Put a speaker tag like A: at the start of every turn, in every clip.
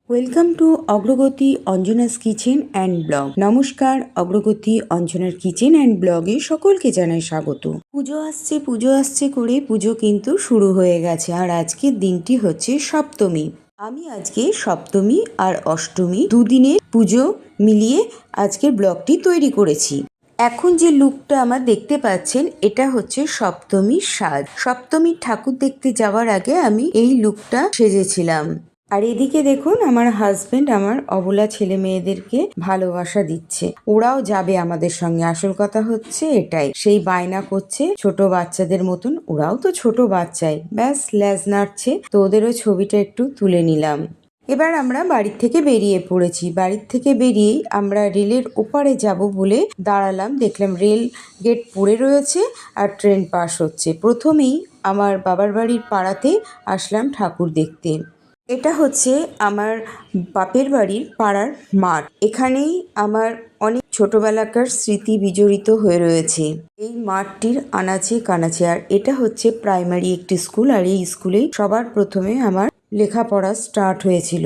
A: Welcome to অগ্রগতি Anjana's kitchen and blog. নমস্কার, অগ্রগতি অঞ্জনার কিচেন অ্যান্ড ব্লগে সকলকে জানাই স্বাগত। পুজো আসছে করে পুজো কিন্তু শুরু হয়ে গেছে, আর আজকের দিনটি হচ্ছে সপ্তমী। আমি আজকে সপ্তমী আর অষ্টমী দুদিনের পুজো মিলিয়ে আজকের ব্লগটি তৈরি করেছি। এখন যে লুকটা আমার দেখতে পাচ্ছেন, এটা হচ্ছে সপ্তমীর সাজ। সপ্তমীর ঠাকুর দেখতে যাওয়ার আগে আমি এই লুকটা সেজেছিলাম। আর এদিকে দেখুন, আমার হাজবেন্ড আমার অবলা ছেলে মেয়েদেরকে ভালোবাসা দিচ্ছে। ওরাও যাবে আমাদের সঙ্গে। আসল কথা হচ্ছে এটাই, সেই বায়না করছে ছোট বাচ্চাদের মতন। ওরাও তো ছোট বাচ্চাই, ব্যাস লেজ নাড়ছে, তো ওদেরও ছবিটা একটু তুলে নিলাম। এবার আমরা বাড়ির থেকে বেরিয়ে পড়েছি। বাড়ির থেকে বেরিয়েই আমরা রেলের ওপারে যাব বলে দাঁড়ালাম। দেখলাম রেল গেট পড়ে রয়েছে আর ট্রেন পাস হচ্ছে। প্রথমেই আমার বাবার বাড়ির পাড়াতে আসলাম ঠাকুর দেখতে। এটা হচ্ছে আমার বাপের বাড়ির পাড়ার মাঠ। এখানেই আমার অনেক ছোটবেলাকার স্মৃতি বিজড়িত হয়ে রয়েছে। এই মাঠটির আনাচে কানাচে। আর এটা হচ্ছে প্রাইমারি একটি স্কুল, আর এই স্কুলেই সবার প্রথমে আমার লেখাপড়া স্টার্ট হয়েছিল।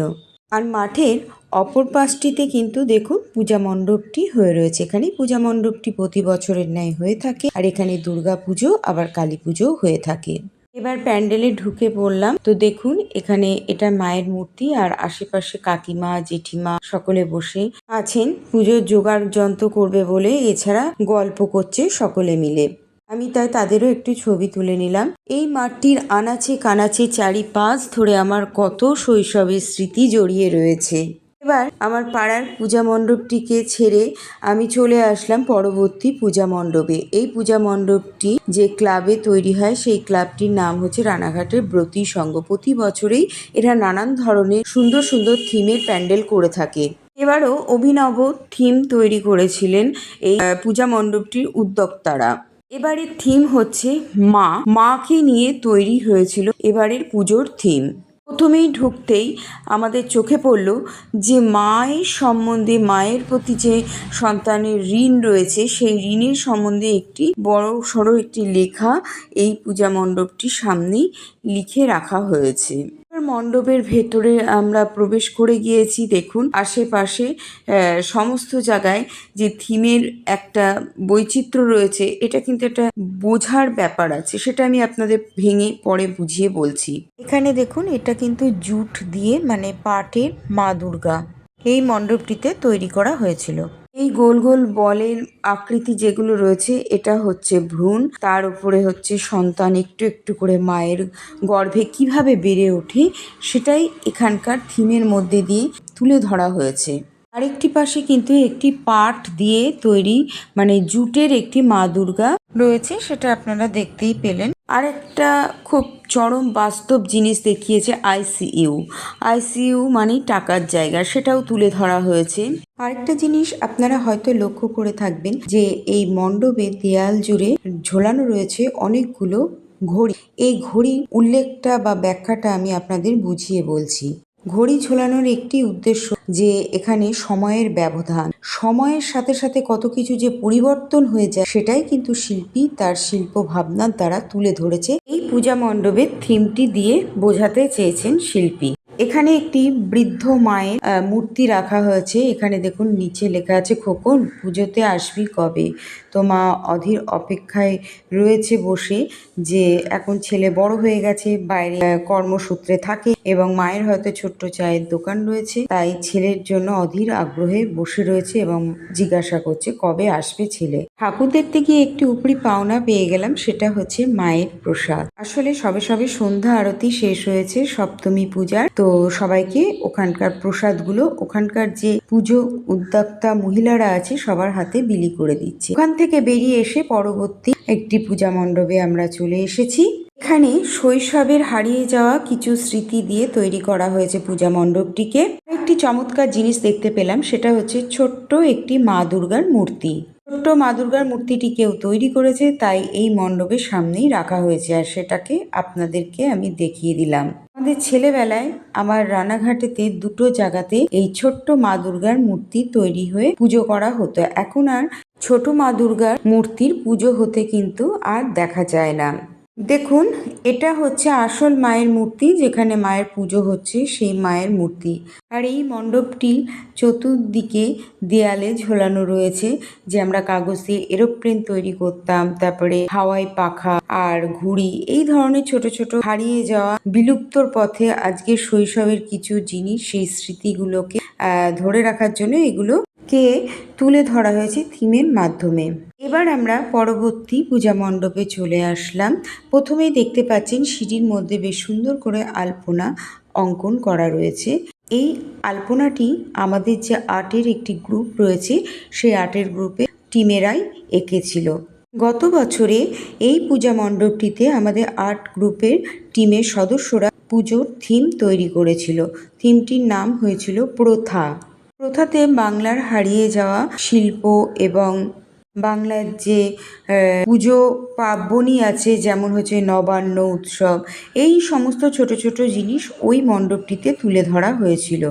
A: আর মাঠের অপর পাশটিতে কিন্তু দেখুন পূজা মণ্ডপটি হয়ে রয়েছে। এখানে পূজা মণ্ডপটি প্রতি বছরের ন্যায় হয়ে থাকে, আর এখানে দুর্গা পুজো আবার কালী পুজো হয়ে থাকে। এবার প্যান্ডেলে ঢুকে পড়লাম। তো দেখুন, এখানে এটা মায়ের মূর্তি, আর আশেপাশে কাকিমা জেঠিমা সকলে বসে আছেন পুজোর জোগাড় যন্ত্র করবে বলে, এছাড়া গল্প করছে সকলে মিলে। আমি তাই তাদেরও একটু ছবি তুলে নিলাম। এই মাঠটির আনাচে কানাচে চারিপাশ ধরে আমার কত শৈশবের স্মৃতি জড়িয়ে রয়েছে। এবার আমার পাড়ার পূজা মণ্ডপটিকে ছেড়ে আমি চলে আসলাম পরবর্তী পূজা মণ্ডপে। এই পূজা মণ্ডপটি যে ক্লাবে তৈরি হয়, সেই ক্লাবটির নাম হচ্ছে রানাঘাটের ব্রতী সংঘ। প্রতি বছরেই এরা নানান ধরনের সুন্দর সুন্দর থিমের প্যান্ডেল করে থাকে। এবারও অভিনব থিম তৈরি করেছিলেন এই পূজা মণ্ডপটির উদ্যোক্তারা। এবারের থিম হচ্ছে মাকে নিয়ে তৈরি হয়েছিল এবারের পুজোর থিম। প্রথমেই ঢুকতেই আমাদের চোখে পড়ল যে মায়ের সম্বন্ধে, মায়ের প্রতি যে সন্তানের ঋণ রয়েছে, সেই ঋণের সম্বন্ধে একটি বড় সড়ো একটি লেখা এই পূজা মণ্ডপটির সামনেই লিখে রাখা হয়েছে। মণ্ডপের ভেতরে আমরা প্রবেশ করে গিয়েছি। দেখুন আশেপাশে সমস্ত জায়গায় যে থিমের একটা বৈচিত্র্য রয়েছে, এটা কিন্তু একটা বোঝার ব্যাপার আছে, সেটা আমি আপনাদের ভেঙে পরে বুঝিয়ে বলছি। এখানে দেখুন, এটা কিন্তু জুট দিয়ে মানে পাটের মা দুর্গা এই মণ্ডপটিতে তৈরি করা হয়েছিল। এই গোল গোল বলের আকৃতি যেগুলো রয়েছে, এটা হচ্ছে ভ্রূণ। তার উপরে হচ্ছে সন্তান একটু একটু করে মায়ের গর্ভে কিভাবে বেড়ে ওঠে, সেটাই এখানকার থিমের মধ্যে দিয়ে তুলে ধরা হয়েছে। আরেকটি পাশে কিন্তু একটি পাট দিয়ে তৈরি মানে জুটের একটি মা দুর্গা রয়েছে, সেটা আপনারা দেখতেই পেলেন। আরেকটা খুব চরম বাস্তব জিনিস দেখিয়েছে আইসিইউ মানে টাকার জায়গা, সেটাও তুলে ধরা হয়েছে। আরেকটা জিনিস আপনারা হয়তো লক্ষ্য করে থাকবেন যে এই মণ্ডপের দেয়াল জুড়ে ঝোলানো রয়েছে অনেকগুলো ঘড়ি। এই ঘড়ির উল্লেখটা বা ব্যাখ্যাটা আমি আপনাদের বুঝিয়ে বলছি। ঘড়ি ঝোলানোর একটি উদ্দেশ্য যে এখানে সময়ের ব্যবধান, সময়ের সাথে সাথে কত কিছু যে পরিবর্তন হয়ে যায়, সেটাই কিন্তু শিল্পী তার শিল্প ভাবনার দ্বারা তুলে ধরেছে। এই পূজা মণ্ডপের থিমটি দিয়ে বোঝাতে চেয়েছেন শিল্পী। এখানে একটি বৃদ্ধ মায়ের মূর্তি রাখা হয়েছে। এখানে দেখুন নিচে লেখা আছে, খোকন পুজোতে আসবি কবে? তো মা অধীর অপেক্ষায় রয়েছে বসে, যে এখন ছেলে বড় হয়ে গেছে, বাইরে কর্মসূত্রে থাকে এবং মায়ের হয়তো ছোট্ট চায়ের দোকান রয়েছে, তাই ছেলের জন্য অধীর আগ্রহে বসে রয়েছে এবং জিজ্ঞাসা করছে কবে আসবে ছেলে। ঠাকুর দেখতে গিয়ে একটি উপরি পাওনা পেয়ে গেলাম, সেটা হচ্ছে মায়ের প্রসাদ। আসলে সবে সবে সন্ধ্যা আরতি শেষ হয়েছে সপ্তমী পূজার, তো সবাইকে ওখানকার প্রসাদগুলো ওখানকার যে পুজো উদ্যোক্তা মহিলারা আছে সবার হাতে বিলি করে দিচ্ছে। ওখান থেকে বেরিয়ে এসে পরবর্তী একটি পূজা মণ্ডপে আমরা চলে এসেছি। এখানে শৈশবের হারিয়ে যাওয়া কিছু স্মৃতি দিয়ে তৈরি করা হয়েছে পূজা মণ্ডপটিকে। একটি চমৎকার জিনিস দেখতে পেলাম, সেটা হচ্ছে ছোট্ট একটি মা দুর্গার মূর্তি। ছোট্ট মা দুর্গার মূর্তিটি কেউ তৈরি করেছে, তাই এই মণ্ডপের সামনেই রাখা হয়েছে, আর সেটাকে আপনাদেরকে আমি দেখিয়ে দিলাম। আমাদের ছেলেবেলায় আমার রানাঘাটেতে দুটো জায়গাতে এই ছোট্ট মা দুর্গার মূর্তি তৈরি হয়ে পুজো করা হতো। এখন আর ছোট মা দুর্গার মূর্তির পুজো হতে কিন্তু আর দেখা যায় না। দেখুন, এটা হচ্ছে আসল মায়ের মূর্তি, যেখানে মায়ের পুজো হচ্ছে সেই মায়ের মূর্তি। আর এই মণ্ডপটি চতুর্দিকে দেয়ালে ঝোলানো রয়েছে, যে আমরা কাগজ দিয়ে এরোপ্লেন তৈরি করতাম, তারপরে হাওয়াই পাখা আর ঘুড়ি, এই ধরনের ছোট ছোট হারিয়ে যাওয়া বিলুপ্তর পথে আজকে শৈশবের কিছু জিনিস, সেই স্মৃতিগুলোকে ধরে রাখার জন্য এগুলোকে তুলে ধরা হয়েছে থিমের মাধ্যমে। এবার আমরা পরবর্তী পূজা মণ্ডপে চলে আসলাম। প্রথমেই দেখতে পাচ্ছেন সিঁড়ির মধ্যে বেশ সুন্দর করে আলপনা অঙ্কন করা রয়েছে। এই আলপনাটি আমাদের যে আর্টের একটি গ্রুপ রয়েছে, সেই আর্টের গ্রুপে টিমেরাই এঁকেছিল। গত বছরে এই পূজা মণ্ডপটিতে আমাদের আর্ট গ্রুপের টিমের সদস্যরা পুজোর থিম তৈরি করেছিল। থিমটির নাম হয়েছিল প্রথা। প্রথাতে বাংলার হারিয়ে যাওয়া শিল্প এবং বাংলার যে পুজো পার্বণী আছে, যেমন হচ্ছে নবান্ন উৎসব, এই সমস্ত ছোট ছোট জিনিস ওই মণ্ডপটিতে তুলে ধরা হয়েছিল।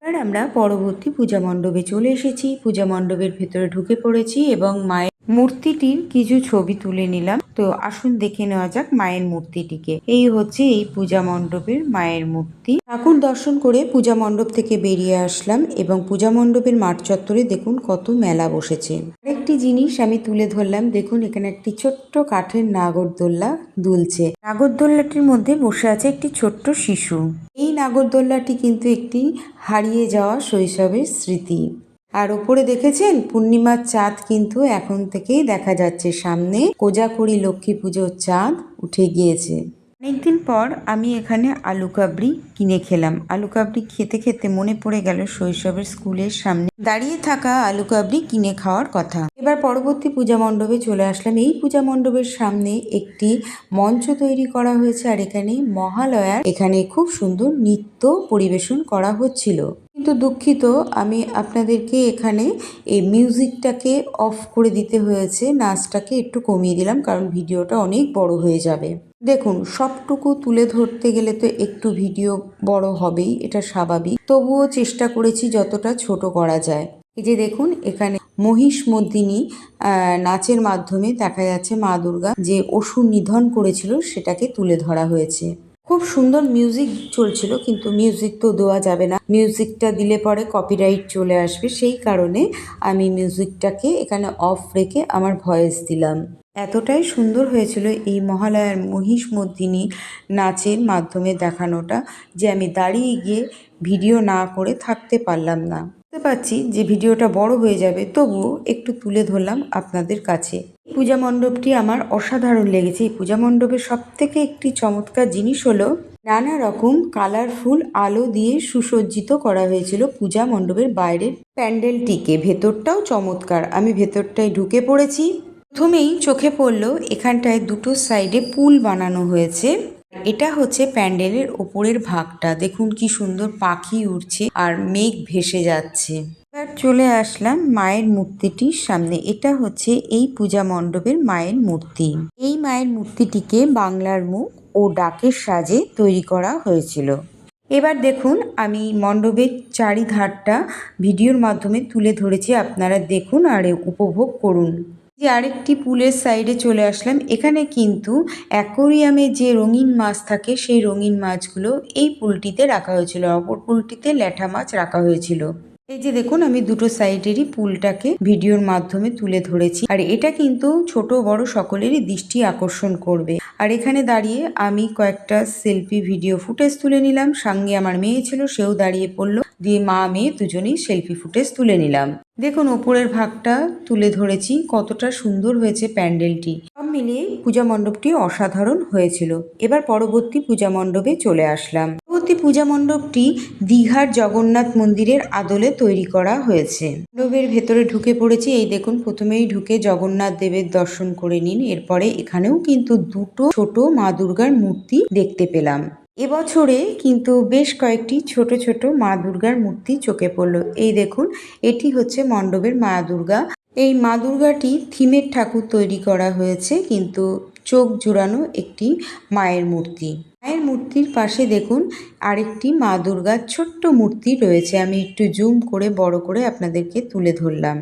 A: এবার আমরা পরবর্তী পূজা মণ্ডপে চলে এসেছি। পূজা মণ্ডপের ভেতরে ঢুকে পড়েছি এবং মায়ের মূর্তিটির কিছু ছবি তুলে নিলাম। তো আসুন দেখে নেওয়া যাক মায়ের মূর্তিটিকে। এই হচ্ছে এই পূজা মণ্ডপের মায়ের মূর্তি। ঠাকুর দর্শন করে পূজা মণ্ডপ থেকে বেরিয়ে আসলাম এবং পূজা মণ্ডপের মাঠ চত্বরে দেখুন কত মেলা বসেছে। আরেকটি জিনিস আমি তুলে ধরলাম, দেখুন এখানে একটি ছোট্ট কাঠের নাগরদোল্লা দুলছে। নাগরদোল্লাটির মধ্যে বসে আছে একটি ছোট্ট শিশু। এই নাগরদোল্লাটি কিন্তু একটি হারিয়ে যাওয়া শৈশবের স্মৃতি। আর ওপরে দেখেছেন পূর্ণিমার চাঁদ কিন্তু এখন থেকেই দেখা যাচ্ছে। সামনে কোজাগরী লক্ষ্মী পুজোর চাঁদ উঠে গিয়েছে। অনেকদিন পর আমি এখানে আলু কাবলি কিনে খেলাম। আলু কাবলি খেতে খেতে মনে পড়ে গেল শৈশবের স্কুলের সামনে দাঁড়িয়ে থাকা আলু কাবলি কিনে খাওয়ার কথা। এবার পরবর্তী পূজা মণ্ডপে চলে আসলাম। এই পূজা মণ্ডপের সামনে একটি মঞ্চ তৈরি করা হয়েছে, আর এখানে মহালয়ার এখানে খুব সুন্দর নৃত্য পরিবেশন করা হচ্ছিল। কিন্তু দুঃখিত, আমি আপনাদেরকে এখানে এই মিউজিকটাকে অফ করে দিতে হয়েছে, নাচটাকে একটু কমিয়ে দিলাম, কারণ ভিডিওটা অনেক বড় হয়ে যাবে। দেখুন, সবটুকু তুলে ধরতে গেলে তো একটু ভিডিও বড় হবেই, এটা স্বাভাবিক। তবুও চেষ্টা করেছি যতটা ছোট করা যায়। এই যে দেখুন, এখানে মহিষমর্দিনী নাচের মাধ্যমে দেখা যাচ্ছে মা দুর্গা যে অসুর নিধন করেছিল সেটাকে তুলে ধরা হয়েছে। খুব সুন্দর মিউজিক চলছিল, কিন্তু মিউজিক তো দেওয়া যাবে না, মিউজিকটা দিলে পরে কপিরাইট চলে আসবে। সেই কারণে আমি মিউজিকটাকে এখানে অফ রেখে আমার ভয়েস দিলাম। এতটাই সুন্দর হয়েছিল এই মহালয়ার মহিষমর্দিনী নাচের মাধ্যমে দেখানোটা, যে আমি দাঁড়িয়ে গিয়ে ভিডিও না করে থাকতে পারলাম না। বুঝতে পারছি যে ভিডিওটা বড় হয়ে যাবে, তবুও একটু তুলে ধরলাম আপনাদের কাছে। পূজা মণ্ডপটি আমার অসাধারণ লেগেছে। এই পূজা মণ্ডপের সব থেকে একটি চমৎকার জিনিস হলো নানা রকম কালারফুল আলো দিয়ে সুসজ্জিত করা হয়েছিল পূজা মণ্ডপের বাইরের প্যান্ডেলটিকে। ভেতরটাও চমৎকার। আমি ভেতরটায় ঢুকে পড়েছি। প্রথমেই চোখে পড়লো এখানটায় দুটো সাইডে পুল বানানো হয়েছে। এটা হচ্ছে প্যান্ডেলের ওপরের ভাগটা। দেখুন কি সুন্দর পাখি উড়ছে আর মেঘ ভেসে যাচ্ছে। এবার চলে আসলাম মায়ের মূর্তিটির সামনে। এটা হচ্ছে এই পূজা মণ্ডপের মায়ের মূর্তি। এই মায়ের মূর্তিটিকে বাংলার মুখ ও ডাকের সাজে তৈরি করা হয়েছিল। এবার দেখুন, আমি মণ্ডপের চারিধারটা ভিডিওর মাধ্যমে তুলে ধরেছি, আপনারা দেখুন আর উপভোগ করুন। যে আরেকটি পুলের সাইডে চলে আসলাম। এখানে কিন্তু অ্যাকোরিয়ামে যে রঙিন মাছ থাকে, সেই রঙিন মাছগুলো এই পুলটিতে রাখা হয়েছিল, অপর পুলটিতে ল্যাঠা মাছ রাখা হয়েছিল। এই যে দেখুন, আমি দুটো সাইডেরই পুলটাকে ভিডিওর মাধ্যমে তুলে ধরেছি, আর এটা কিন্তু ছোট বড় সকলেরই দৃষ্টি আকর্ষণ করবে। আর এখানে দাঁড়িয়ে আমি কয়েকটা সেলফি ভিডিও ফুটেজ তুলে নিলাম। সঙ্গে আমার মেয়ে ছিল, সেও দাঁড়িয়ে পড়লো, দিয়ে মা মেয়ে দুজনেই সেলফি ফুটেজ তুলে নিলাম। দেখুন, ওপরের ভাগটা তুলে ধরেছি, কতটা সুন্দর হয়েছে প্যান্ডেলটি। সব মিলিয়ে পূজা মণ্ডপটি অসাধারণ হয়েছিল। এবার পরবর্তী পূজা মণ্ডপে চলে আসলাম। পরবর্তী পূজা মণ্ডপটি দীঘার জগন্নাথ মন্দিরের আদলে তৈরি করা হয়েছে। মণ্ডপের ভেতরে ঢুকে পড়েছি। এই দেখুন, প্রথমেই ঢুকে জগন্নাথ দেবের দর্শন করে নিন। এরপরে এখানেও কিন্তু দুটো ছোট মা দুর্গার মূর্তি দেখতে পেলাম। এবছরে কিন্তু বেশ কয়েকটি ছোট ছোট মা দুর্গার মূর্তি চোখে পড়লো। এই দেখুন, এটি হচ্ছে মণ্ডপের মা দুর্গা। এই মা দুর্গাটি থিমের ঠাকুর তৈরি করা হয়েছে, কিন্তু চোখ জুড়ানো একটি মায়ের মূর্তি। মায়ের মূর্তির পাশে দেখুন আরেকটি মা দুর্গার ছোট্ট মূর্তি রয়েছে। আমি একটু জুম করে বড় করে আপনাদেরকে তুলে ধরলাম।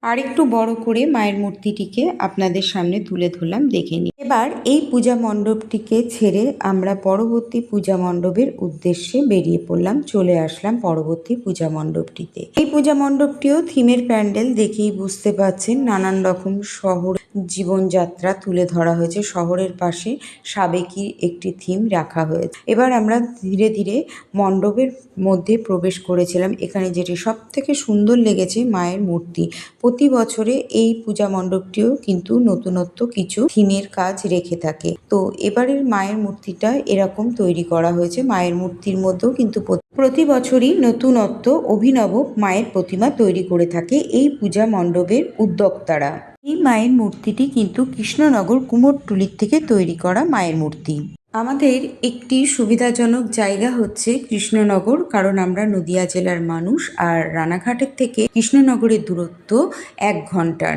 A: আর একটু বড় করে মায়ের মূর্তিটিকে আপনাদের সামনে তুলে ধরলাম, দেখে নিন। এবার এই পূজা মণ্ডপটিকে ছেড়ে আমরা পরবর্তী পূজা মণ্ডপের উদ্দেশ্যে বেরিয়ে পড়লাম, চলে আসলাম পরবর্তী পূজা মণ্ডপটিতে। এই পূজা মণ্ডপটিও থিমের প্যান্ডেল, দেখেই বুঝতে পারছেন নানান রকম শহর জীবনযাত্রা তুলে ধরা হয়েছে। শহরের পাশে সাবেকি একটি থিম রাখা হয়েছে। এবার আমরা ধীরে ধীরে মণ্ডপের মধ্যে প্রবেশ করেছিলাম। এখানে যেটি সব থেকে সুন্দর লেগেছে মায়ের মূর্তি। প্রতি বছরে এই পূজা মণ্ডপটিও কিন্তু নতুনত্ব কিছু থিমের কাজ রেখে থাকে। তো এবারের মায়ের মূর্তিটা এরকম তৈরি করা হয়েছে। মায়ের মূর্তির মধ্যেও কিন্তু প্রতি বছরই নতুনত্ব অভিনব মায়ের প্রতিমা তৈরি করে থাকে এই পূজা মণ্ডপের উদ্যোক্তারা। এই মায়ের মূর্তিটি কিন্তু কৃষ্ণনগর কুমোরটুলির থেকে তৈরি করা মায়ের মূর্তি। আমাদের একটি সুবিধাজনক জায়গা হচ্ছে কৃষ্ণনগর, কারণ আমরা নদিয়া জেলার মানুষ, আর রানাঘাটের থেকে কৃষ্ণনগরের দূরত্ব 1 ঘন্টার।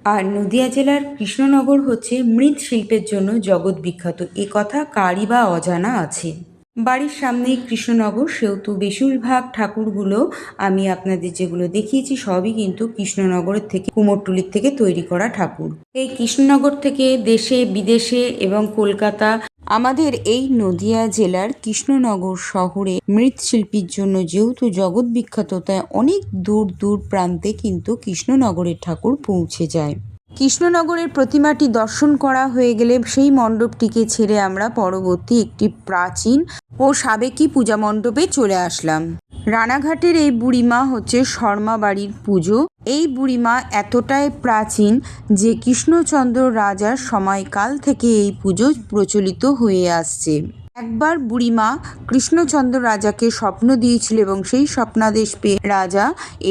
A: আর নদিয়া জেলার কৃষ্ণনগর হচ্ছে মৃৎশিল্পের জন্য জগৎ বিখ্যাত, এ কথা কারই বা অজানা আছে। বাড়ির সামনেই কৃষ্ণনগর, সেহেতু বেশিরভাগ ঠাকুরগুলো আমি আপনাদের যেগুলো দেখিয়েছি সবই কিন্তু কৃষ্ণনগরের থেকে কুমোরটুলির থেকে তৈরি করা ঠাকুর। এই কৃষ্ণনগর থেকে দেশে বিদেশে এবং কলকাতা, আমাদের এই নদিয়া জেলার কৃষ্ণনগর শহরে মৃৎশিল্পীর জন্য যেহেতু জগৎ বিখ্যাত, তাই অনেক দূর দূর প্রান্তে কিন্তু কৃষ্ণনগরের ঠাকুর পৌঁছে যায়। কৃষ্ণনগরের প্রতিমাটি দর্শন করা হয়ে গেলে সেই মণ্ডপটিকে ছেড়ে আমরা পরবর্তী একটি প্রাচীন ও সাবেকি পূজা মণ্ডপে চলে আসলাম। রানাঘাটের এই বুড়িমা হচ্ছে শর্মা বাড়ির পুজো। এই বুড়িমা এতটাই প্রাচীন যে কৃষ্ণচন্দ্র রাজার সময়কাল থেকে এই পুজো প্রচলিত হয়ে আসছে। একবার বুড়িমা কৃষ্ণচন্দ্র রাজাকে স্বপ্ন দিয়েছিল এবং সেই স্বপ্নাদেশ পেয়ে রাজা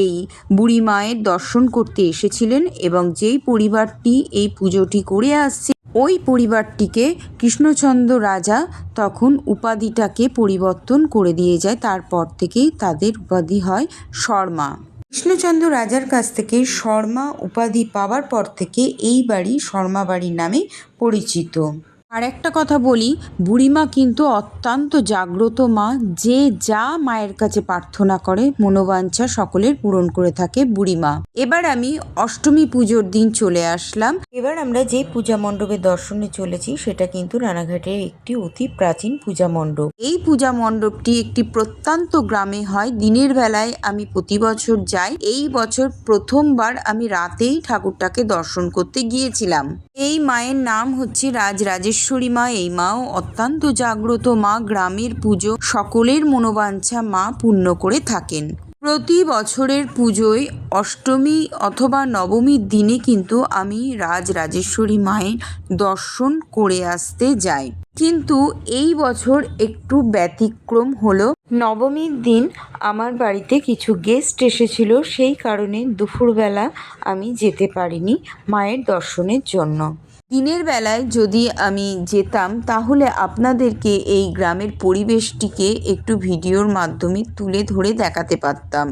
A: এই বুড়ি মায়ের দর্শন করতে এসেছিলেন, এবং যেই পরিবারটি এই পুজোটি করে আসছে ওই পরিবারটিকে কৃষ্ণচন্দ্র রাজা তখন উপাধিটাকে পরিবর্তন করে দিয়ে যায়। তারপর থেকেই তাদের উপাধি হয় শর্মা। কৃষ্ণচন্দ্র রাজার কাছ থেকে শর্মা উপাধি পাওয়ার পর থেকে এই বাড়ি শর্মা বাড়ির নামে পরিচিত। আর একটা কথা বলি, বুড়িমা কিন্তু অত্যন্ত জাগ্রত মা, যে যা মায়ের কাছে প্রার্থনা করে মনোবাঞ্ছা সকলের পূরণ করে থাকে বুড়িমা। এবার আমি অষ্টমী পুজোর দিন চলে আসলাম। এবার আমরা যে পূজা মণ্ডপে দর্শনে চলেছি সেটা কিন্তু রানাঘাটের একটি অতি প্রাচীন পূজা মণ্ডপ। এই পূজা মণ্ডপটি একটি প্রত্যন্ত গ্রামে হয়। দিনের বেলায় আমি প্রতি বছর যাই, এই বছর প্রথমবার আমি রাতেই ঠাকুরটাকে দর্শন করতে গিয়েছিলাম। এই মায়ের নাম হচ্ছে রাজরাজেশ্বরী মা। এই মাও অত্যন্ত জাগ্রত মা, গ্রামের পুজো সকলের মনোবাঞ্ছা মা পূর্ণ করে থাকেন। প্রতি বছরের পুজোয় অষ্টমী অথবা নবমীর দিনে কিন্তু আমি রাজরাজেশ্বরী মায়ের দর্শন করে আসতে যাই, কিন্তু এই বছর একটু ব্যতিক্রম হলো। নবমীর দিন আমার বাড়িতে কিছু গেস্ট এসেছিল, সেই কারণে দুপুরবেলা আমি যেতে পারিনি মায়ের দর্শনের জন্য। দিনের বেলায় যদি আমি যেতাম তাহলে আপনাদেরকে এই গ্রামের পরিবেশটিকে একটু ভিডিওর মাধ্যমে তুলে ধরে দেখাতে পারতাম।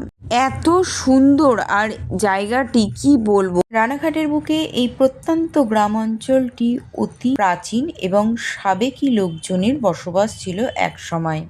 A: এত সুন্দর, আর জায়গাটি কি বলবো। রানাঘাটের বুকে এই প্রত্যন্ত গ্রাম অঞ্চলটি অতি প্রাচীন এবং সাবেকি লোকজনের বসবাস ছিল এক সময়।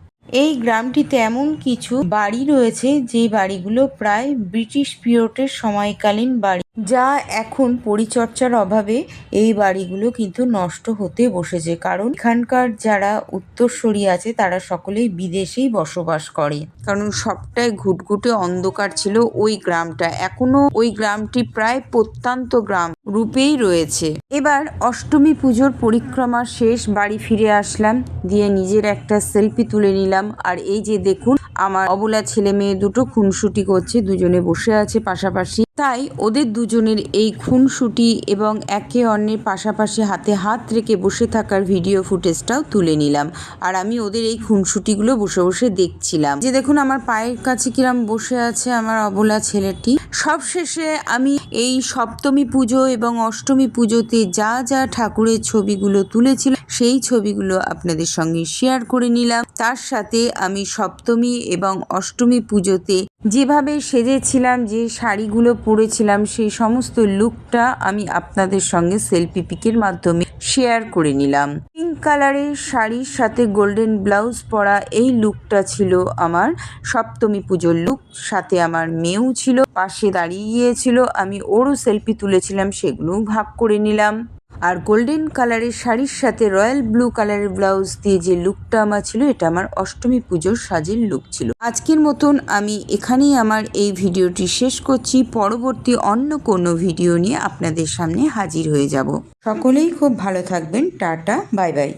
A: এই গ্রামটিতে এমন কিছু বাড়ি রয়েছে যে বাড়িগুলো প্রায় ব্রিটিশ পিরিয়ডের সময়কালীন বাড়ি, যা এখন পরিচর্যার অভাবে এই বাড়িগুলো কিন্তু নষ্ট হতে বসেছে। কারণ এখানকার যারা উত্তরসূরি আছে তারা সকলেই বিদেশেই বসবাস করে, কারণ সবটাই ঘুটঘুটে অন্ধকার ছিল ওই গ্রামটা। এখনো ওই গ্রামটি প্রায় প্রত্যন্ত গ্রাম রূপেই রয়েছে। এবার অষ্টমী পুজোর পরিক্রমা শেষ, বাড়ি ফিরে আসলাম, দিয়ে নিজের একটা সেলফি তুলে নিলাম। আর এই যে দেখুন, আমার অবলা ছেলে মেয়ে দুটো খুনসুটি করছে, দুজনে বসে আছে পাশাপাশি। তাই ওদের দুজনের এই খুনসুটি এবং একে অন্যের পাশাপাশি হাতে হাত রেখে বসে থাকার ভিডিও ফুটেজটাও তুলে নিলাম। আর আমি ওদের এই খুনসুটিগুলো বসে বসে দেখছিলাম। যে দেখুন আমার পায়ের কাছে কিরম বসে আছে আমার অবলা ছেলেটি। সবশেষে আমি এই সপ্তমী পুজো এবং অষ্টমী পুজোতে যা যা ঠাকুরের ছবিগুলো তুলেছিলাম সেই ছবিগুলো আপনাদের সঙ্গে শেয়ার করে নিলাম। তার সাথে আমি সপ্তমী এবং অষ্টমী পুজোতে যেভাবে সেজেছিলাম, যে শাড়িগুলো পরেছিলাম, সেই সমস্ত লুকটা আমি আপনাদের সঙ্গে সেলফি পিকের মাধ্যমে শেয়ার করে নিলাম। পিঙ্ক কালারের শাড়ির সাথে গোল্ডেন ব্লাউজ পরা এই লুকটা ছিল আমার সপ্তমী পুজোর লুক। সাথে আমার মেয়েও ছিল, পাশে দাঁড়িয়ে গিয়েছিল, আমি ওরও সেলফি তুলেছিলাম, সেগুলোও ভাগ করে নিলাম। আর গোল্ডেন কালারের শাড়ির সাথে রয়্যাল ব্লু কালারের ব্লাউজ দিয়ে যে লুকটা আমার ছিল, এটা আমার অষ্টমী পুজোর সাজের লুক ছিল। আজকের মতন আমি এখানেই আমার এই ভিডিওটি শেষ করছি। পরবর্তী অন্য কোনো ভিডিও নিয়ে আপনাদের সামনে হাজির হয়ে যাব। সকলেই খুব ভালো থাকবেন। Tata, bye bye.